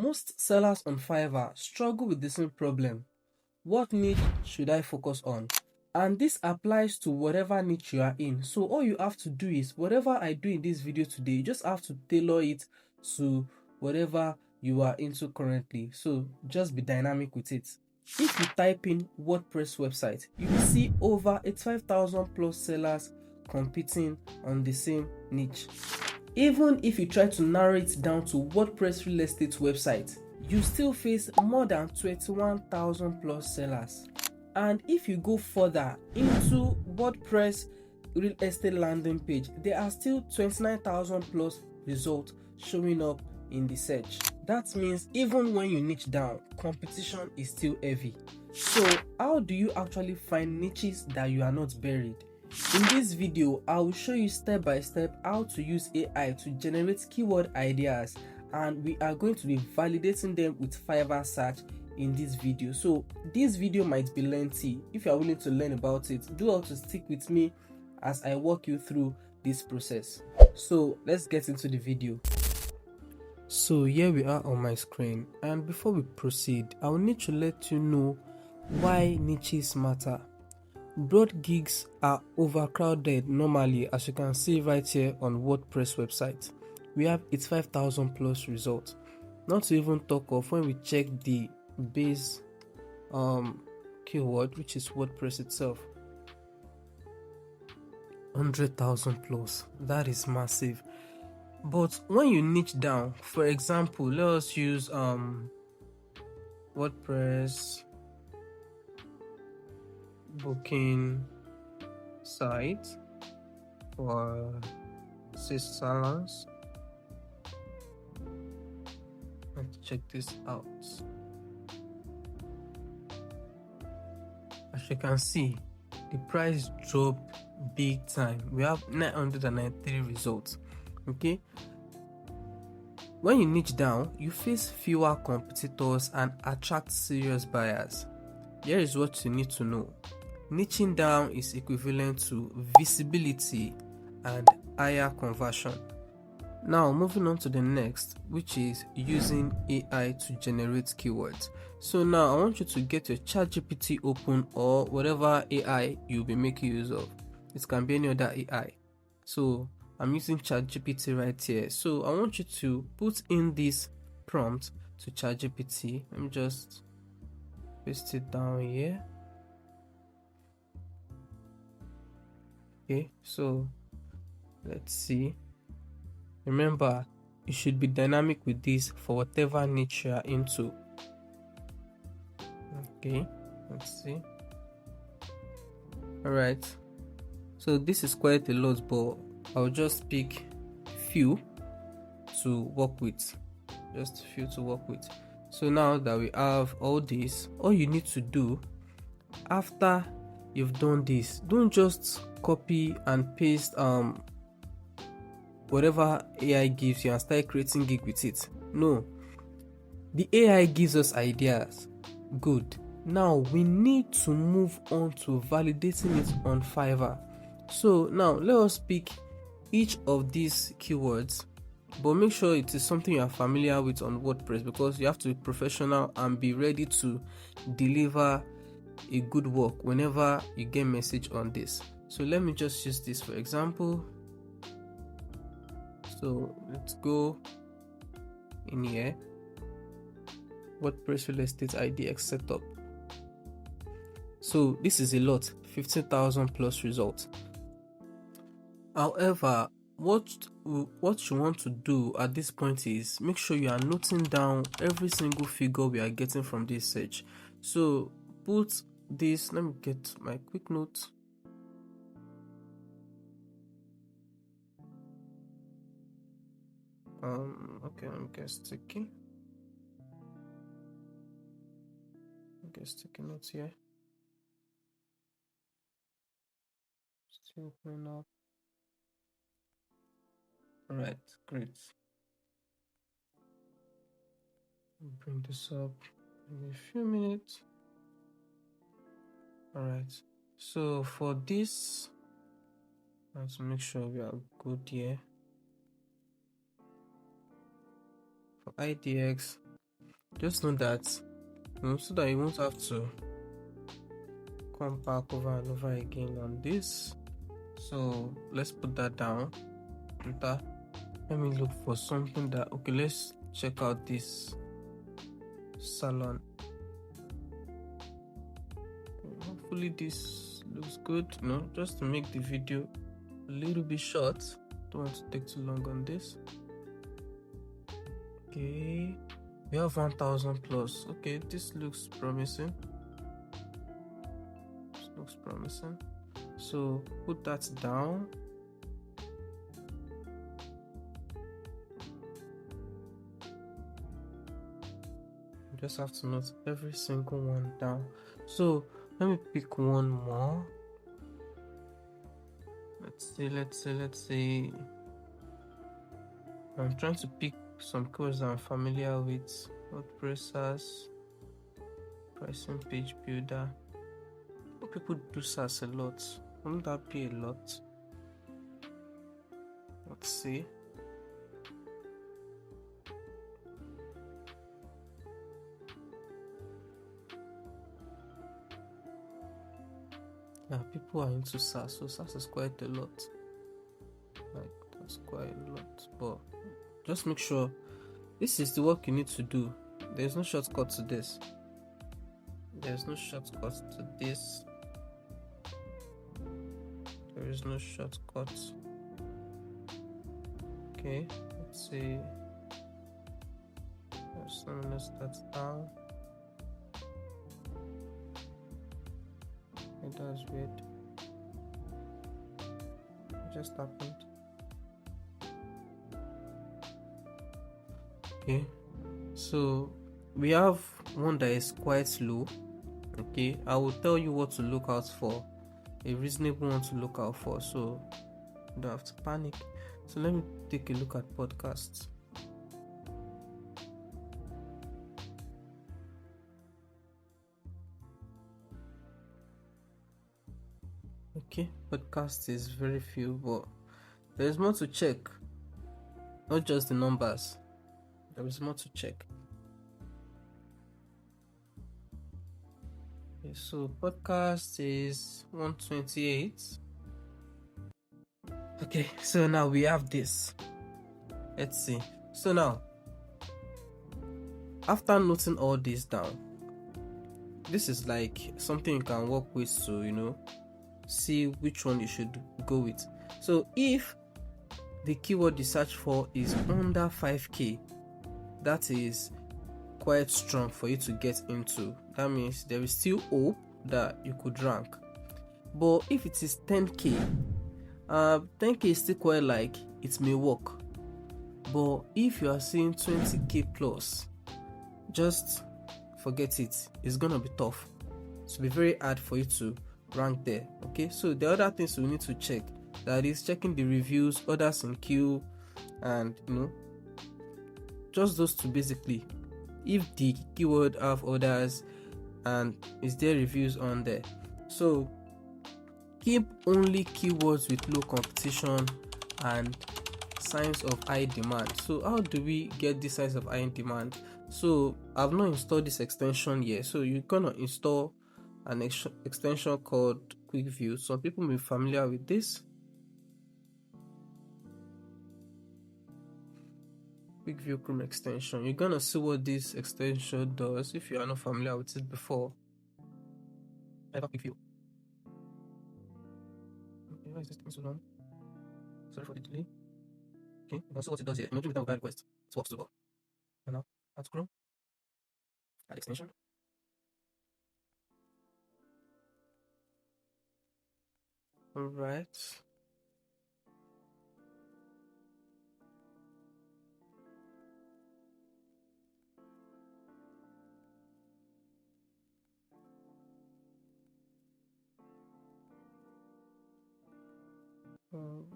Most sellers on Fiverr struggle with the same problem. What niche should I focus on? And this applies to whatever niche you are in. So all you have to do is whatever I do in this video today, you just have to tailor it to whatever you are into currently. So just be dynamic with it. If you type in WordPress website, you will see over 85,000 plus sellers competing on the same niche. Even if you try to narrow it down to WordPress real estate website, you still face more than 21,000 plus sellers. And if you go further into WordPress real estate landing page, there are still 29,000 plus results showing up in the search. That means even when you niche down, competition is still heavy. So how do you actually find niches that you are not buried? In this video, I will show you step by step how to use AI to generate keyword ideas, and we are going to be validating them with Fiverr search in this video. So this video might be lengthy. If you are willing to learn about it, do also stick with me as I walk you through this process. So let's get into the video. So here we are on my screen, and before we proceed, I will need to let you know why niches matter. Broad gigs are overcrowded normally, as you can see right here on WordPress website. We have 85,000 plus results. Not to even talk of when we check the base keyword, which is WordPress itself. 100,000 plus. That is massive. But when you niche down, for example, let us use WordPress booking site for salons. Let's check this out. As you can see, the price dropped big time. We have 993 results. Okay, when you niche down, you face fewer competitors and attract serious buyers. Here is what you need to know. Niching down is equivalent to visibility and higher conversion. Now moving on to the next, which is using AI to generate keywords. So now I want you to get your Chatgpt open, or whatever AI you'll be making use of. It can be any other AI. So I'm using Chatgpt right here. So I want you to put in this prompt to Chatgpt. Let me just paste it down here. Okay, so let's see. Remember, you should be dynamic with this for whatever niche you are into. Okay, let's see. Alright, so this is quite a lot, but I'll just pick few to work with. Just few to work with. So now that we have all this, all you need to do after you've done this, don't just copy and paste whatever AI gives you and start creating gig with it. No, the AI gives us ideas. Good. Now we need to move on to validating it on Fiverr. So now let us pick each of these keywords, but make sure it is something you are familiar with on WordPress, because you have to be professional and be ready to deliver a good work whenever you get message on this. So let me just use this for example. So let's go in here, WordPress real estate IDX setup. So this is a lot, 15,000 plus results. However, what you want to do at this point is make sure you are noting down every single figure we are getting from this search. So put this, let me get my quick note. Okay, let me get sticky. Get sticky notes here. Still opening up. Alright, great. Bring this up in a few minutes. Alright, so for this, let's make sure we are good here. For IDX, just know that, so that you won't have to come back over and over again on this. So let's put that down. Let me look for something that, okay, let's check out this salon. Hopefully this looks good, just to make the video a little bit short. Don't want to take too long on this. Okay, we have 1000 plus. Okay, this looks promising. So put that down. You just have to note every single one down. So let me pick one more. Let's see. I'm trying to pick some codes I'm familiar with. WordPress, pricing page builder. People do SaaS a lot. Won't that be a lot? Let's see. Yeah, people are into SaaS, so SaaS is quite a lot. That's quite a lot. But just make sure this is the work you need to do. There's no shortcut to this. There is no shortcut. Okay, let's see. Let's start down. And that's weird. It just happened. Okay, so we have one that is quite low. Okay, I will tell you what to look out for, a reasonable one to look out for, so you don't have to panic. So let me take a look at podcasts. Okay, podcast is very few, but there is more to check. Not just the numbers. There is more to check. Okay, so podcast is 128. Okay, so now we have this. Let's see. So now, after noting all this down, this is like something you can work with to, see which one you should go with. So if the keyword you search for is under 5k, that is quite strong for you to get into. That means there is still hope that you could rank. But if it is 10k, 10k is still quite like it may work. But if you are seeing 20k plus, just forget it. It's gonna be tough. It's be very hard for you to rank there. Okay, so the other things we need to check, that is checking the reviews, others in queue, and just those two basically. If the keyword have others and is there reviews on there. So keep only keywords with low competition and signs of high demand. So how do we get this signs of high demand? So I've not installed this extension yet, so you're gonna install an extension called Quick View. Some people may be familiar with this. Quick View Chrome extension. You're gonna see what this extension does if you are not familiar with it before. I have a Quick View. Okay, why is this thing so long? Sorry for the delay. Okay, you can see what it does here. Imagine with that request. It works too well. And now add Chrome. Add extension. Alright.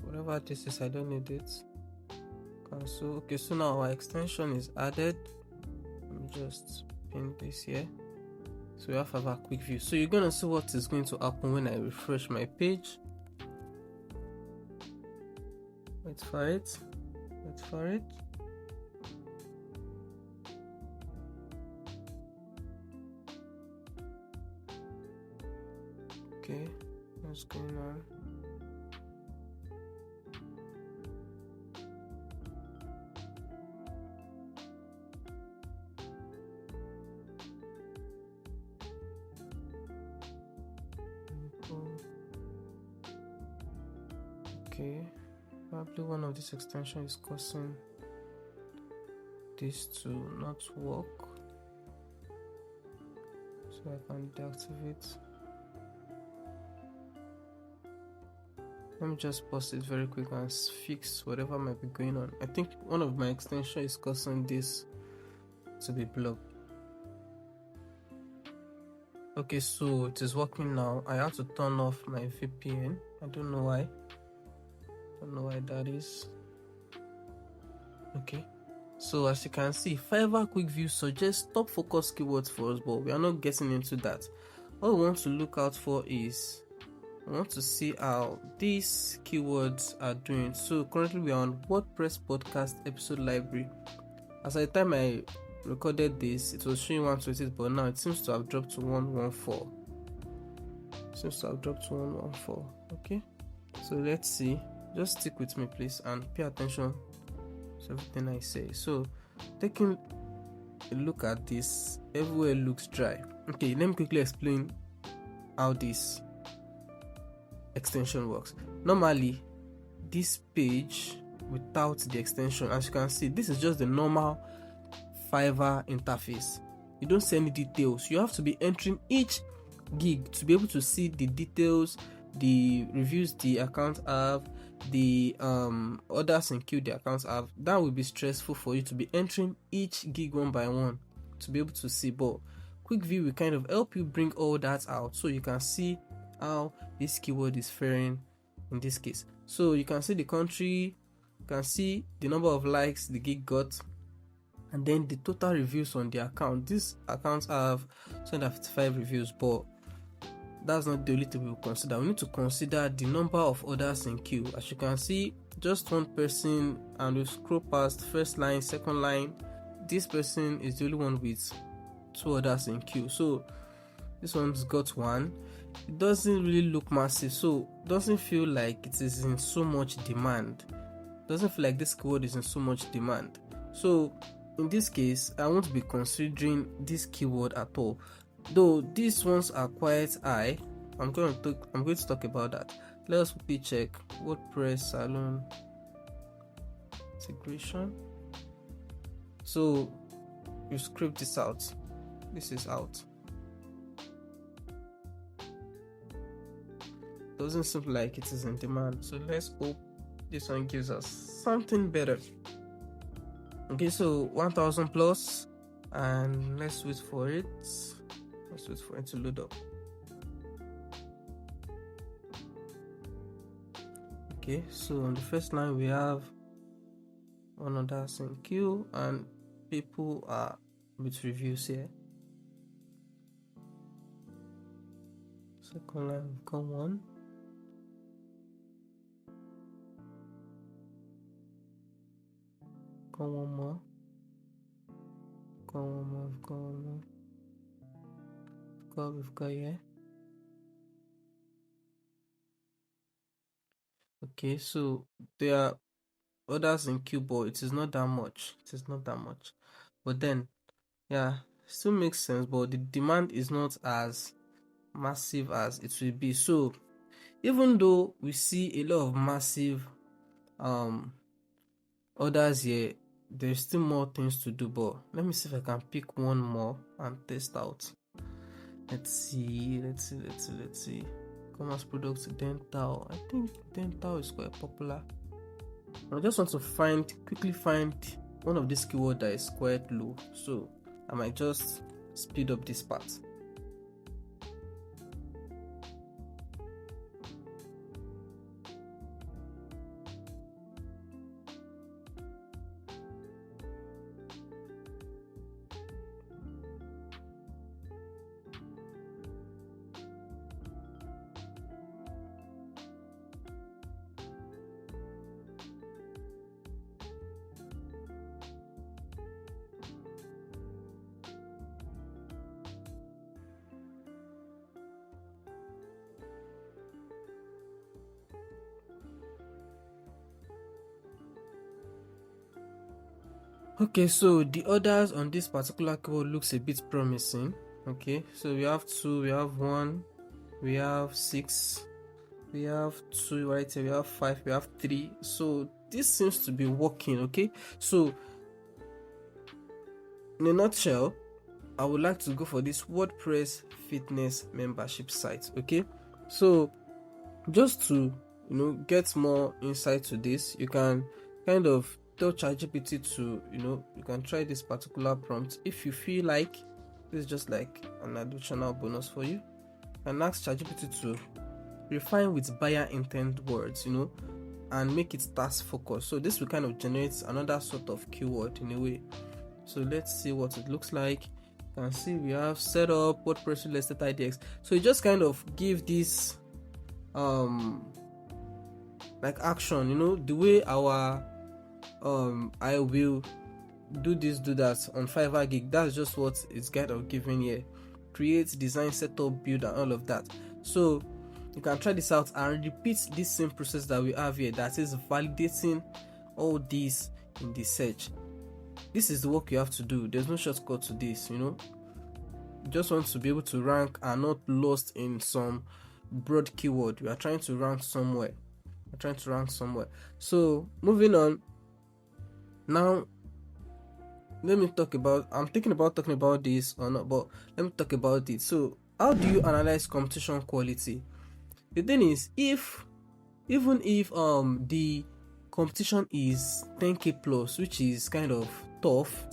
Whatever this is, I don't need it. Cancel. Okay, so now our extension is added. Let me just pin this here. So we have our quick view. So you're gonna see what is going to happen when I refresh my page. Wait for it. Okay, what's going on? Okay, probably one of these extensions is causing this to not work, so I can deactivate. Let me just pause it very quick and fix whatever might be going on. I think one of my extensions is causing this to be blocked. Okay, so it is working now. I have to turn off my VPN. I don't know why. That is. Okay, so as you can see, Fiverr Quick View suggests top focus keywords for us, but we are not getting into that. What we want to look out for is I want to see how these keywords are doing. So currently we are on WordPress podcast episode library. As at the time I recorded this, it was showing 128, but now it seems to have dropped to 114. Okay, so let's see. Just stick with me please and pay attention to everything I say. So taking a look at this, everywhere looks dry. Okay, let me quickly explain how this extension works. Normally this page without the extension, as you can see, this is just the normal Fiverr interface. You don't see any details. You have to be entering each gig to be able to see the details, the reviews the account have, the orders in queue the accounts have. That will be stressful for you to be entering each gig one by one to be able to see. But Quick View will kind of help you bring all that out so you can see how this keyword is faring in this case. So you can see the country, you can see the number of likes the gig got, and then the total reviews on the account. These accounts have 255 reviews, but that's not the only thing we will consider. We need to consider the number of orders in queue. As you can see, just one person, and we scroll past first line, second line. This person is the only one with 2 orders in queue. So this one's got 1. It doesn't really look massive, so it doesn't feel like it is in so much demand. It doesn't feel like this keyword is in so much demand. So in this case, I won't be considering this keyword at all. Though these ones are quite high, I'm going to talk about that. Let us quickly check WordPress Salon integration. So you script this out. This is out. Doesn't seem like it is in demand. So let's hope this one gives us something better. Okay, so 1000 plus, and let's wait for it. Let's wait for it to load up. Okay, so on the first line we have 1 order in queue and people are with reviews here. Second line we've got 1. Got 1 more. We've got here. Okay, so there are orders in queue, but it is not that much. But then, yeah, still makes sense, but the demand is not as massive as it will be. So even though we see a lot of massive orders here, there's still more things to do. But let me see if I can pick one more and test out. Let's see. Commerce products, dental. I think dental is quite popular. I just want to quickly find one of these keywords that is quite low, so I might just speed up this part. Okay, so the orders on this particular keyword looks a bit promising. Okay, so we have 2, we have 1, we have 6, we have 2 right here, we have 5, we have 3. So this seems to be working. Okay, so in a nutshell, I would like to go for this WordPress fitness membership site. Okay, so just to get more insight to this, you can kind of tell ChatGPT to you can try this particular prompt if you feel like this is just like an additional bonus for you. And ask ChatGPT to refine with buyer intent words, and make it task focused. So this will kind of generate another sort of keyword in a way. So let's see what it looks like. You can see we have set up WordPress real estate IDX. So you just kind of give this like action, the way our I will do this, do that on Fiverr gig. That's just what it's kind of giving here. Create, design, setup, build, and all of that. So you can try this out and repeat this same process that we have here, that is validating all this in the search. This is the work you have to do. There's no shortcut to this. You just want to be able to rank and not lost in some broad keyword. You are trying to rank somewhere. So moving on. Now let me talk about, I'm thinking about talking about this or not, but let me talk about it. So how do you analyze competition quality? The thing is, even if the competition is 10k plus, which is kind of tough,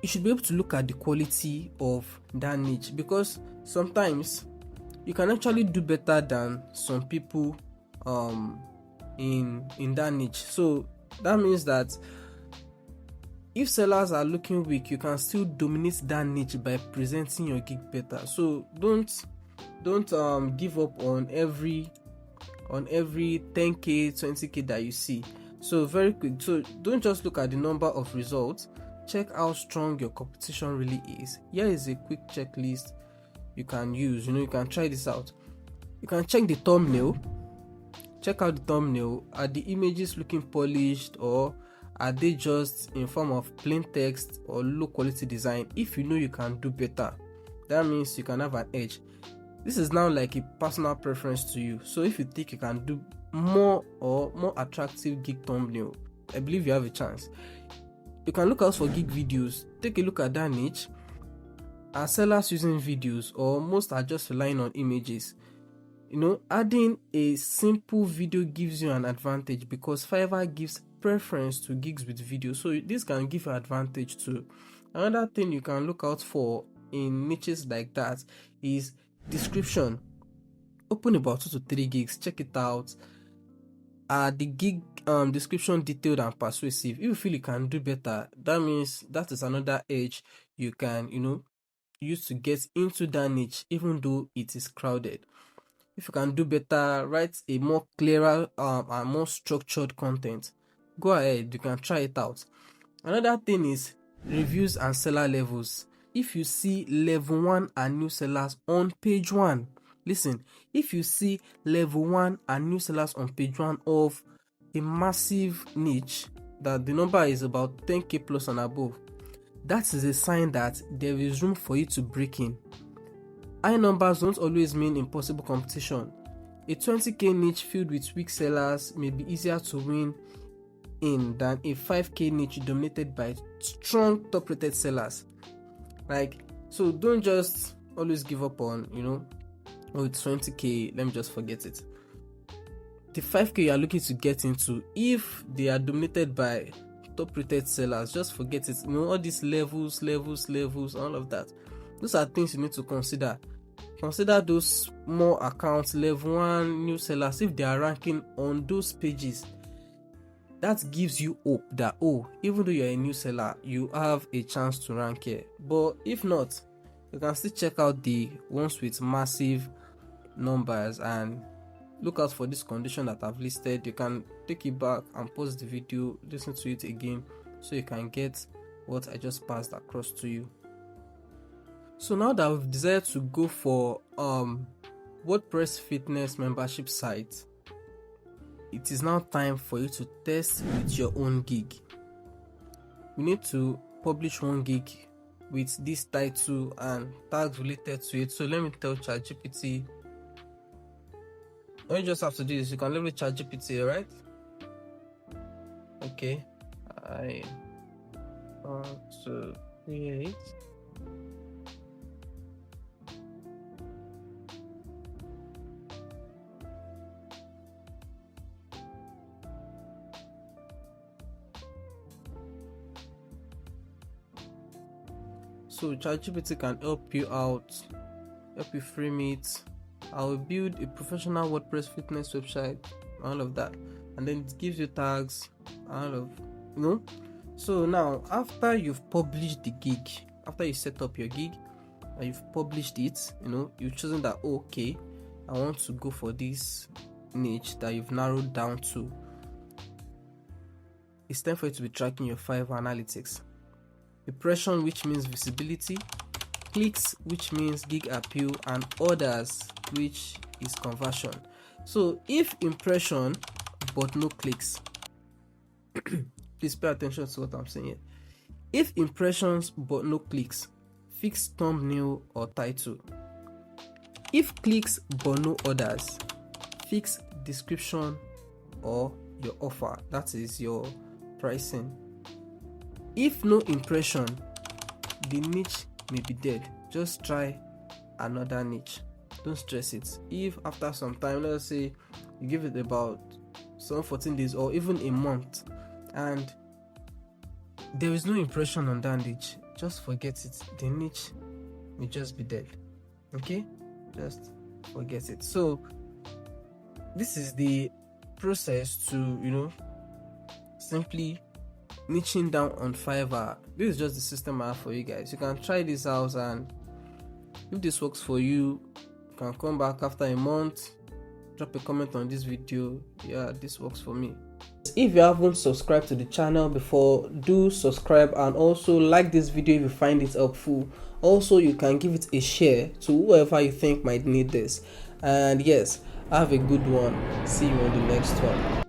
you should be able to look at the quality of that niche, because sometimes you can actually do better than some people in that niche. So that means that if sellers are looking weak, you can still dominate that niche by presenting your gig better. So don't give up on every 10k 20k that you see. So very quick, so don't just look at the number of results, check how strong your competition really is. Here is a quick checklist you can use. You can try this out. You can check the thumbnail. Check out the thumbnail. Are the images looking polished, or are they just in form of plain text or low quality design? If you know you can do better, that means you can have an edge. This is now like a personal preference to you. So if you think you can do more attractive gig thumbnail, I believe you have a chance. You can look out for gig videos. Take a look at that niche. Are sellers using videos, or most are just relying on images? Adding a simple video gives you an advantage, because Fiverr gives preference to gigs with video. So this can give you advantage too. Another thing you can look out for in niches like that is description. Open about 2 to 3 gigs, check it out. Are the gig description detailed and persuasive? If you feel you can do better, that means that is another edge you can use to get into that niche, even though it is crowded. If you can do better, write a more clearer and more structured content, go ahead, you can try it out. Another thing is reviews and seller levels. If you see level 1 and new sellers on page 1, listen, if you see level 1 and new sellers on page 1 of a massive niche, that the number is about 10k plus and above, that is a sign that there is room for you to break in. High numbers don't always mean impossible competition. A 20k niche filled with weak sellers may be easier to win in than a 5k niche dominated by strong top rated sellers. So don't just always give up on it's 20k, let me just forget it. The 5k you are looking to get into, if they are dominated by top rated sellers, just forget it. All these levels, all of that, those are things you need to consider. Consider those small accounts, level 1 new sellers. If they are ranking on those pages, that gives you hope that even though you're a new seller, you have a chance to rank here. But if not, you can still check out the ones with massive numbers and look out for this condition that I've listed. You can take it back and pause the video, listen to it again, so you can get what I just passed across to you. So now that we've decided to go for WordPress fitness membership site, it is now time for you to test with your own gig. we need to publish 1 gig with this title and tags related to it. So let me tell ChatGPT. All you just have to do is you can leverage ChatGPT, right? Okay, I want to create so ChatGPT can help you out, help you frame it. I will build a professional WordPress fitness website, all of that, and then it gives you tags, all of, you know. So now, after you've published the gig, after you set up your gig and you've published it, you know, you've chosen that, okay, I want to go for this niche that you've narrowed down to. It's time for you to be tracking your Fiverr analytics. Impression, which means visibility, clicks, which means gig appeal, and orders, which is conversion. So if impression but no clicks, please pay attention to what I'm saying here. If impressions but no clicks, fix thumbnail or title. If clicks but no orders, fix description or your offer, that is your pricing. If no impression, the niche may be dead. Just try another niche. Don't stress it. If after some time, let's say you give it about some 14 days or even a month, and there is no impression on that niche, just forget it. The niche may just be dead. Okay, just forget it. So this is the process to, you know, simply niching down on Fiverr. This is just the system I have for you guys. You can try this out, and if this works for you, you can come back after a month, drop a comment on this video. Yeah, this works for me. If you haven't subscribed to the channel before, do subscribe, and also like this video if you find it helpful. Also, you can give it a share to whoever you think might need this. And yes, have a good one. See you on the next one.